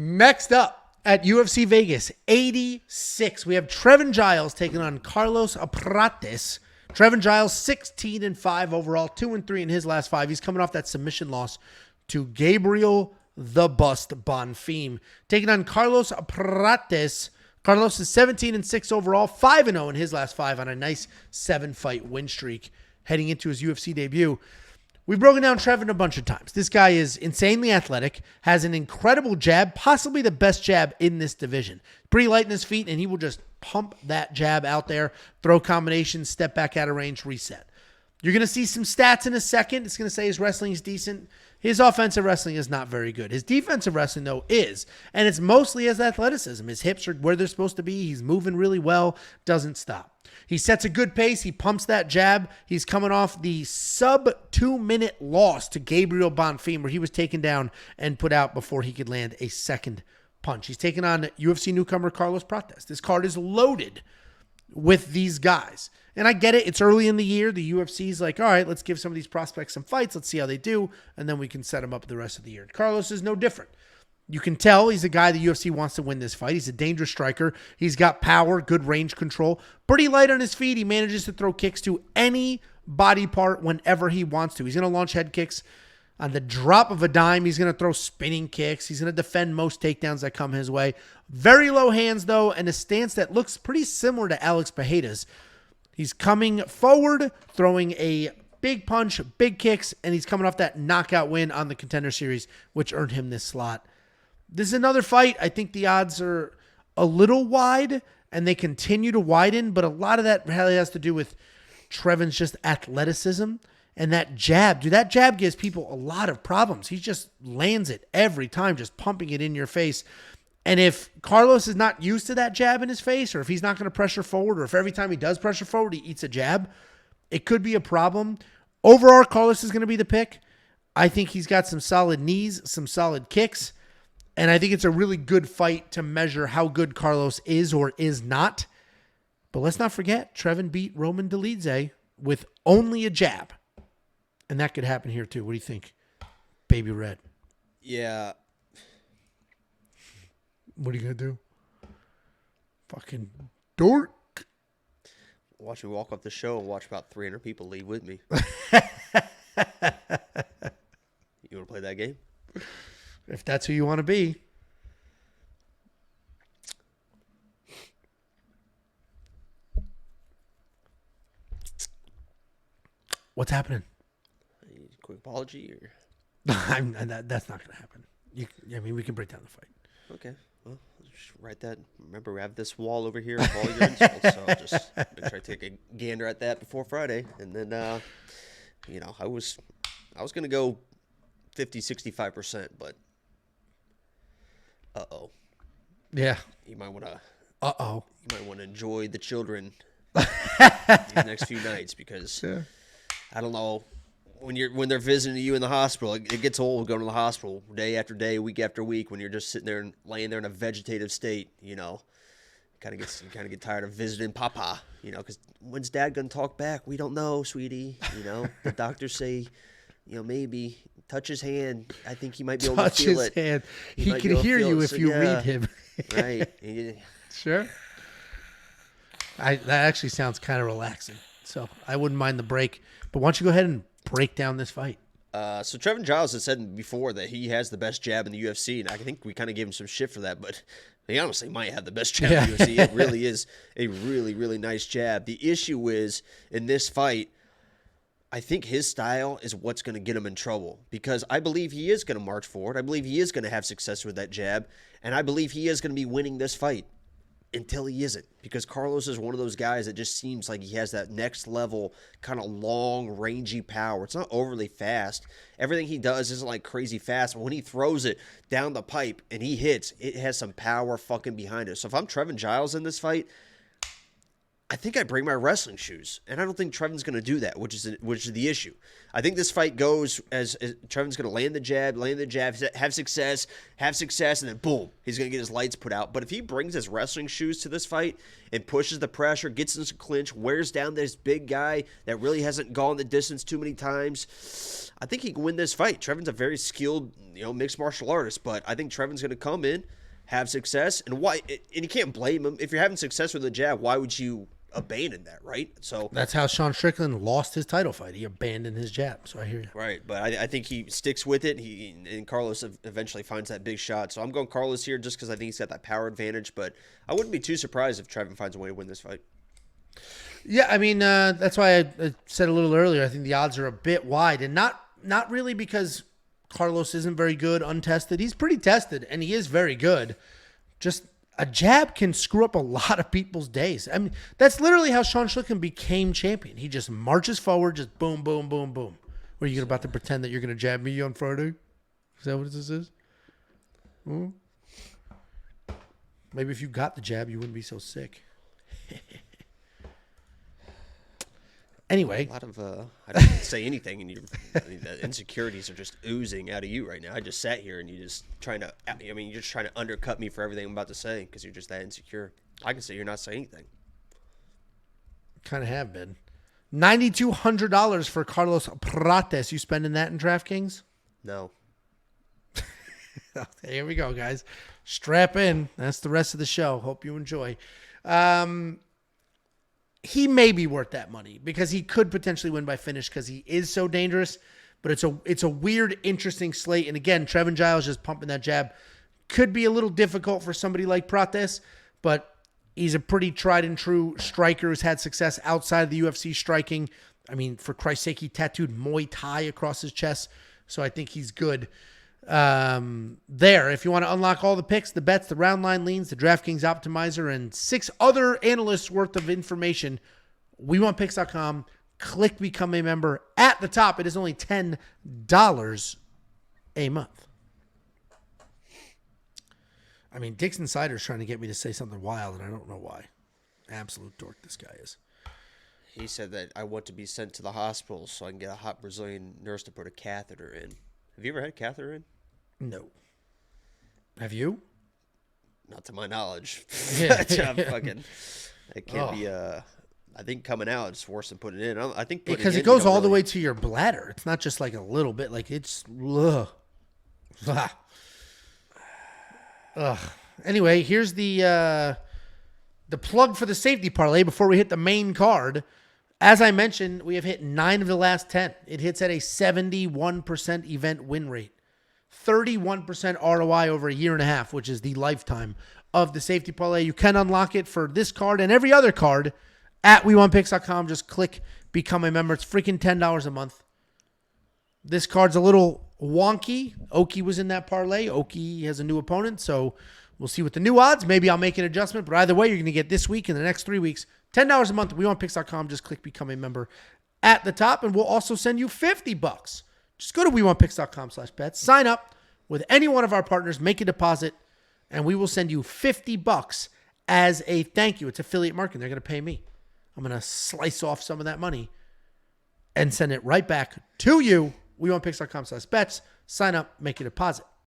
Next up at UFC Vegas 86, we have Trevin Giles taking on Carlos Prates. Trevin Giles, 16-5 overall, 2-3 in his last 5. He's coming off that submission loss to Gabriel the Bust Bonfim. Taking on Carlos Prates. Carlos is 17-6 overall, 5-0 in his last 5 on a nice 7-fight win streak heading into his UFC debut. We've broken down Trevin a bunch of times. This guy is insanely athletic, has an incredible jab, possibly the best jab in this division. Pretty light in his feet, and he will just pump that jab out there, throw combinations, step back out of range, reset. You're going to see some stats in a second. It's going to say his wrestling is decent. His offensive wrestling is not very good. His defensive wrestling, though, is. And it's mostly his athleticism. His hips are where they're supposed to be. He's moving really well, doesn't stop. He sets a good pace. He pumps that jab. He's coming off the sub-2-minute loss to Gabriel Bonfim, where he was taken down and put out before he could land a second punch. He's taking on UFC newcomer Carlos Prates. This card is loaded with these guys. And I get it. It's early in the year. The UFC's like, all right, let's give some of these prospects some fights. Let's see how they do. And then we can set them up the rest of the year. Carlos is no different. You can tell he's a guy the UFC wants to win this fight. He's a dangerous striker. He's got power, good range control. Pretty light on his feet. He manages to throw kicks to any body part whenever he wants to. He's going to launch head kicks on the drop of a dime. He's going to throw spinning kicks. He's going to defend most takedowns that come his way. Very low hands, though, and a stance that looks pretty similar to Alex Pereira's. He's coming forward, throwing a big punch, big kicks, and he's coming off that knockout win on the Contender Series, which earned him this slot. This is another fight. I think the odds are a little wide, and they continue to widen, but a lot of that really has to do with Trevin's just athleticism and that jab. Dude, that jab gives people a lot of problems. He just lands it every time, just pumping it in your face. And if Carlos is not used to that jab in his face, or if he's not going to pressure forward, or if every time he does pressure forward, he eats a jab, it could be a problem. Overall, Carlos is going to be the pick. I think he's got some solid knees, some solid kicks, and I think it's a really good fight to measure how good Carlos is or is not. But let's not forget, Trevin beat Roman Dolidze with only a jab. And that could happen here too. What do you think, Baby Red? Yeah. What are you going to do? Fucking dork. Watch me walk off the show and watch about 300 people leave with me. You want to play that game? If that's who you want to be. What's happening? Quick apology? Or? That's not going to happen. We can break down the fight. Okay. Well, just write that. Remember, we have this wall over here of all your insults, so I'll just try to take a gander at that before Friday. And then, I was going to go 50-65%, but Yeah. You might want to. You might want to enjoy the children these next few nights because I don't know when they're visiting you in the hospital. It gets old going to the hospital day after day, week after week. When you're just sitting there and laying there in a vegetative state, kind of get tired of visiting Papa. Because when's Dad gonna talk back? We don't know, sweetie. The doctors say, maybe. Touch his hand. I think he might be able to feel it. Touch his hand. He can hear you if you read him. Right. Sure. That actually sounds kind of relaxing. So I wouldn't mind the break. But why don't you go ahead and break down this fight? So Trevin Giles has said before that he has the best jab in the UFC, and I think we kind of gave him some shit for that, but he honestly might have the best jab in the UFC. It really is a really, really nice jab. The issue is, in this fight, I think his style is what's going to get him in trouble because I believe he is going to march forward. I believe he is going to have success with that jab, and I believe he is going to be winning this fight until he isn't because Carlos is one of those guys that just seems like he has that next level kind of long, rangy power. It's not overly fast. Everything he does isn't like crazy fast, but when he throws it down the pipe and he hits, it has some power fucking behind it. So if I'm Trevin Giles in this fight, I think I bring my wrestling shoes, and I don't think Trevin's going to do that, which is the issue. I think this fight goes as Trevin's going to land the jab, have success, and then boom, he's going to get his lights put out. But if he brings his wrestling shoes to this fight and pushes the pressure, gets into clinch, wears down this big guy that really hasn't gone the distance too many times, I think he can win this fight. Trevin's a very skilled, mixed martial artist, but I think Trevin's going to come in, have success, and you can't blame him. If you're having success with the jab, why would you abandon that, right? So that's how Sean Strickland lost his title fight. He abandoned his jab. So I hear you. Right, but I think he sticks with it. And Carlos eventually finds that big shot. So I'm going Carlos here just because I think he's got that power advantage. But I wouldn't be too surprised if Trevin finds a way to win this fight. Yeah, I mean that's why I said a little earlier. I think the odds are a bit wide, and not really because Carlos isn't very good, untested. He's pretty tested, and he is very good. Just a jab can screw up a lot of people's days. I mean, that's literally how Sean Strickland became champion. He just marches forward, just boom, boom, boom, boom. Were you about to pretend that you're going to jab me on Friday? Is that what this is? Maybe if you got the jab, you wouldn't be so sick. Anyway. A lot of, I didn't say anything, and the insecurities are just oozing out of you right now. I just sat here, and you're just trying to undercut me for everything I'm about to say because you're just that insecure. I can say you're not saying anything. Kind of have been. $9,200 for Carlos Prates. You spending that in DraftKings? No. Here we go, guys. Strap in. That's the rest of the show. Hope you enjoy. He may be worth that money because he could potentially win by finish because he is so dangerous. But it's a weird, interesting slate. And again, Trevin Giles just pumping that jab could be a little difficult for somebody like Prates, but he's a pretty tried and true striker who's had success outside of the UFC striking. I mean, for Christ's sake, he tattooed Muay Thai across his chest, so I think he's good. There, if you want to unlock all the picks, the bets, the round line leans, the DraftKings optimizer, and 6 other analysts worth of information, WeWantPicks.com. Click become a member. At the top, it is only $10 a month. I mean, Dixon Sider's trying to get me to say something wild, and I don't know why. Absolute dork this guy is. He said that I want to be sent to the hospital so I can get a hot Brazilian nurse to put a catheter in. Have you ever had a catheter in? No. Have you? Not to my knowledge. Yeah. It can't be I think coming out is worse than putting it in. I think because it goes all the way to your bladder. It's not just like a little bit. Like it's Anyway, here's the plug for the safety parlay before we hit the main card. As I mentioned, we have hit 9 of the last 10. It hits at a 71% event win rate. 31% ROI over a year and a half, which is the lifetime of the safety parlay. You can unlock it for this card and every other card at WeWantPicks.com. Just click become a member. It's freaking $10 a month. This card's a little wonky. Oki was in that parlay. Oki has a new opponent, so we'll see what the new odds. Maybe I'll make an adjustment, but either way, you're going to get this week and the next 3 weeks, $10 a month. WeWantPicks.com. Just click become a member at the top, and we'll also send you $50. Just go to WeWantPicks.com/bets. Sign up with any one of our partners. Make a deposit, and we will send you $50 as a thank you. It's affiliate marketing. They're going to pay me. I'm going to slice off some of that money and send it right back to you. WeWantPicks.com/bets. Sign up. Make a deposit.